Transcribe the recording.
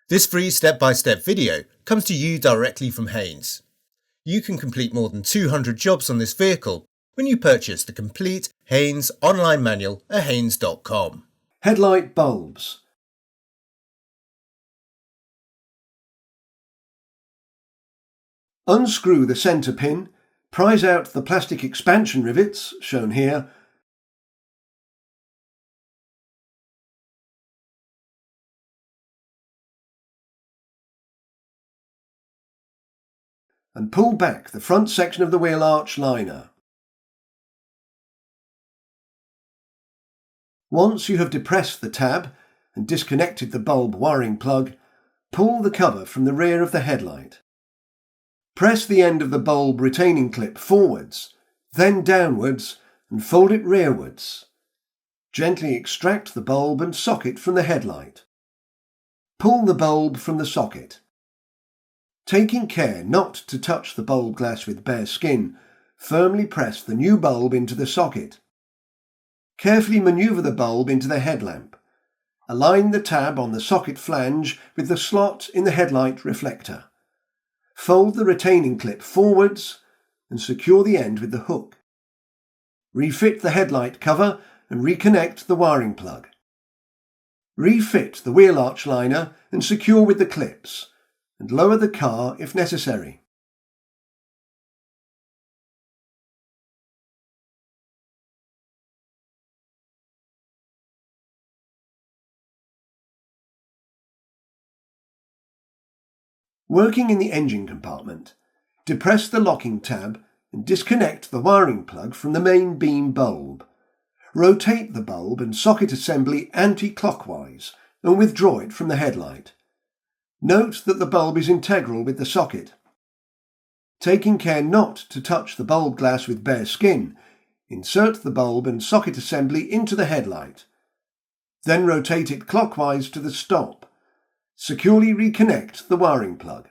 This free step-by-step video comes to you directly from Haynes. You can complete more than 200 jobs on this vehicle when you purchase the complete Haynes online manual at haynes.com. Headlight bulbs. Unscrew the centre pin, prise out the plastic expansion rivets, shown here, and pull back the front section of the wheel arch liner. Once you have depressed the tab and disconnected the bulb wiring plug, pull the cover from the rear of the headlight. Press the end of the bulb retaining clip forwards, then downwards, and fold it rearwards. Gently extract the bulb and socket from the headlight. Pull the bulb from the socket. Taking care not to touch the bulb glass with bare skin, firmly press the new bulb into the socket. Carefully manoeuvre the bulb into the headlamp. Align the tab on the socket flange with the slot in the headlight reflector. Fold the retaining clip forwards and secure the end with the hook. Refit the headlight cover and reconnect the wiring plug. Refit the wheel arch liner and secure with the clips, and lower the car if necessary. Working in the engine compartment, depress the locking tab and disconnect the wiring plug from the main beam bulb. Rotate the bulb and socket assembly anti-clockwise and withdraw it from the headlight. Note that the bulb is integral with the socket. Taking care not to touch the bulb glass with bare skin, insert the bulb and socket assembly into the headlight. Then rotate it clockwise to the stop. Securely reconnect the wiring plug.